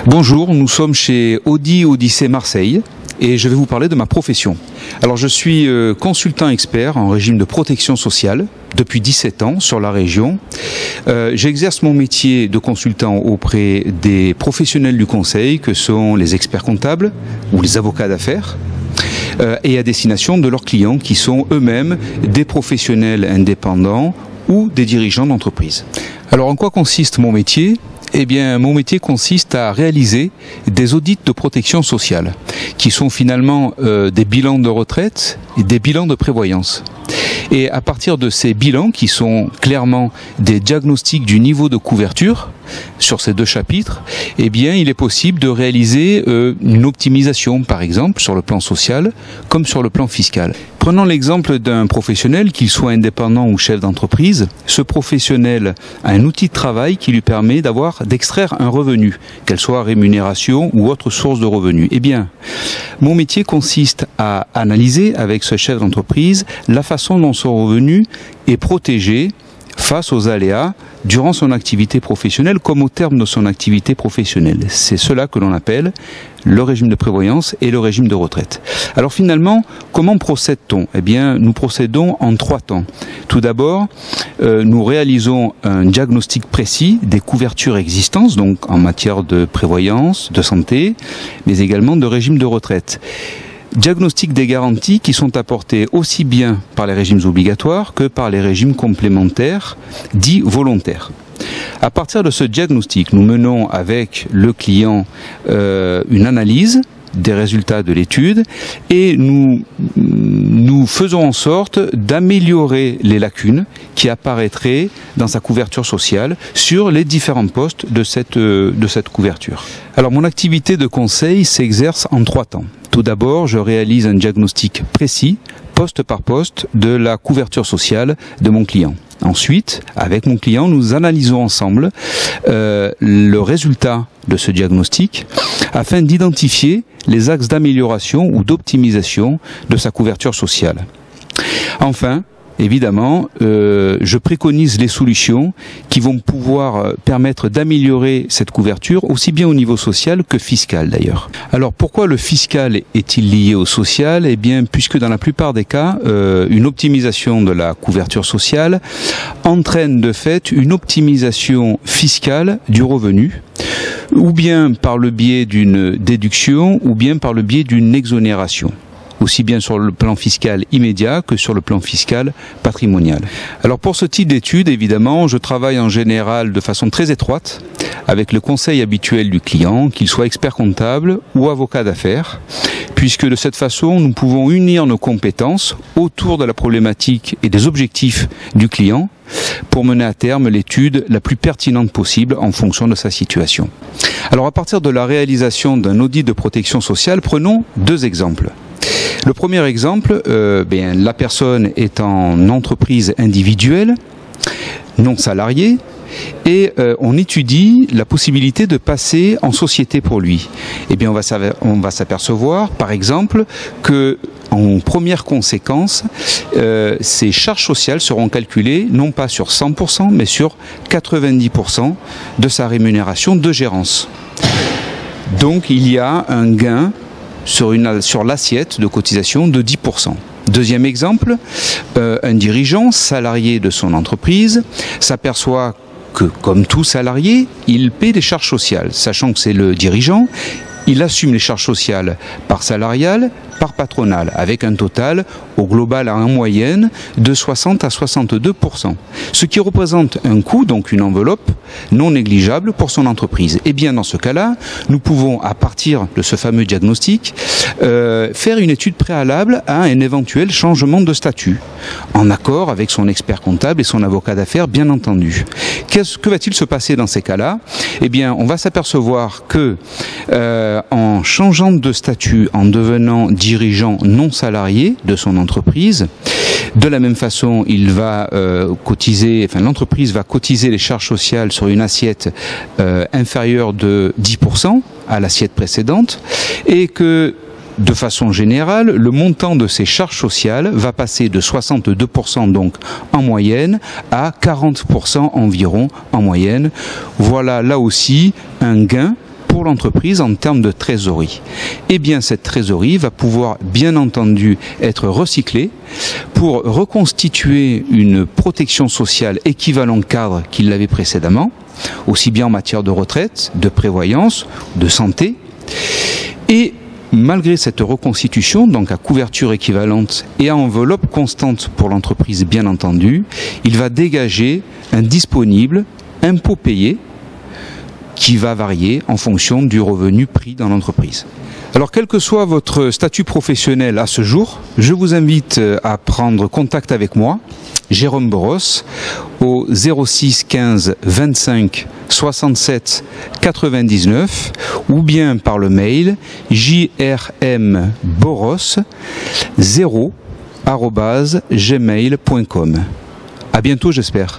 Bonjour, nous sommes chez Audi Odyssée Marseille et je vais vous parler de ma profession. Alors je suis consultant expert en régime de protection sociale depuis 17 ans sur la région. J'exerce mon métier de consultant auprès des professionnels du conseil que sont les experts comptables ou les avocats d'affaires et à destination de leurs clients qui sont eux-mêmes des professionnels indépendants ou des dirigeants d'entreprise. Alors en quoi consiste mon métier ? Eh bien, mon métier consiste à réaliser des audits de protection sociale, qui sont finalement des bilans de retraite et des bilans de prévoyance. Et à partir de ces bilans, qui sont clairement des diagnostics du niveau de couverture sur ces deux chapitres, eh bien, il est possible de réaliser une optimisation, par exemple, sur le plan social, comme sur le plan fiscal. Prenons l'exemple d'un professionnel, qu'il soit indépendant ou chef d'entreprise. Ce professionnel a un outil de travail qui lui permet d'extraire un revenu, qu'elle soit rémunération ou autre source de revenus. Eh bien, mon métier consiste à analyser avec ce chef d'entreprise la façon dont son revenu est protégé face aux aléas durant son activité professionnelle comme au terme de son activité professionnelle. C'est cela que l'on appelle le régime de prévoyance et le régime de retraite. Alors finalement, comment procède-t-on ? Eh bien, nous procédons en 3 temps. Tout d'abord, nous réalisons un diagnostic précis des couvertures existantes, donc en matière de prévoyance, de santé, mais également de régime de retraite. Diagnostic des garanties qui sont apportées aussi bien par les régimes obligatoires que par les régimes complémentaires, dits volontaires. À partir de ce diagnostic, nous menons avec le client une analyse des résultats de l'étude et nous faisons en sorte d'améliorer les lacunes qui apparaîtraient dans sa couverture sociale sur les différents postes de cette couverture. Alors mon activité de conseil s'exerce en 3 temps. Tout d'abord, je réalise un diagnostic précis, poste par poste, de la couverture sociale de mon client. Ensuite, avec mon client, nous analysons ensemble le résultat de ce diagnostic afin d'identifier les axes d'amélioration ou d'optimisation de sa couverture sociale. Enfin, évidemment, je préconise les solutions qui vont pouvoir permettre d'améliorer cette couverture aussi bien au niveau social que fiscal d'ailleurs. Alors pourquoi le fiscal est-il lié au social ? Eh bien puisque dans la plupart des cas, une optimisation de la couverture sociale entraîne de fait une optimisation fiscale du revenu, ou bien par le biais d'une déduction, ou bien par le biais d'une exonération, aussi bien sur le plan fiscal immédiat que sur le plan fiscal patrimonial. Alors pour ce type d'études, évidemment, je travaille en général de façon très étroite avec le conseil habituel du client, qu'il soit expert comptable ou avocat d'affaires, puisque de cette façon, nous pouvons unir nos compétences autour de la problématique et des objectifs du client pour mener à terme l'étude la plus pertinente possible en fonction de sa situation. Alors à partir de la réalisation d'un audit de protection sociale, prenons 2 exemples. Le premier exemple, la personne est en entreprise individuelle, non salariée, et on étudie la possibilité de passer en société pour lui. Eh bien, on va s'apercevoir, par exemple, que en première conséquence, ces charges sociales seront calculées non pas sur 100%, mais sur 90% de sa rémunération de gérance. Donc, il y a un gain sur l'assiette de cotisation de 10%. Deuxième exemple, un dirigeant salarié de son entreprise s'aperçoit que, comme tout salarié, il paie des charges sociales, sachant que c'est le dirigeant. Il assume les charges sociales par salariale, par patronale, avec un total au global en moyenne de 60 à 62%, ce qui représente un coût, donc une enveloppe non négligeable pour son entreprise. Et bien dans ce cas-là, nous pouvons, à partir de ce fameux diagnostic, faire une étude préalable à un éventuel changement de statut, en accord avec son expert comptable et son avocat d'affaires, bien entendu. Que va-t-il se passer dans ces cas-là ? Eh bien, on va s'apercevoir que en changeant de statut, en devenant dirigeant non salarié de son entreprise, de la même façon, l'entreprise va cotiser les charges sociales sur une assiette inférieure de 10% à l'assiette précédente, et que de façon générale, le montant de ces charges sociales va passer de 62% donc en moyenne à 40% environ en moyenne. Voilà là aussi un gain pour l'entreprise en termes de trésorerie. Eh bien, cette trésorerie va pouvoir, bien entendu, être recyclée pour reconstituer une protection sociale équivalent cadre qu'il l'avait précédemment, aussi bien en matière de retraite, de prévoyance, de santé. Et malgré cette reconstitution, donc à couverture équivalente et à enveloppe constante pour l'entreprise bien entendu, il va dégager un disponible impôt payé qui va varier en fonction du revenu pris dans l'entreprise. Alors quel que soit votre statut professionnel à ce jour, je vous invite à prendre contact avec moi, Jérôme Boros, au 06 15 25 67 99 ou bien par le mail jrmboros0@gmail.com. À bientôt, j'espère.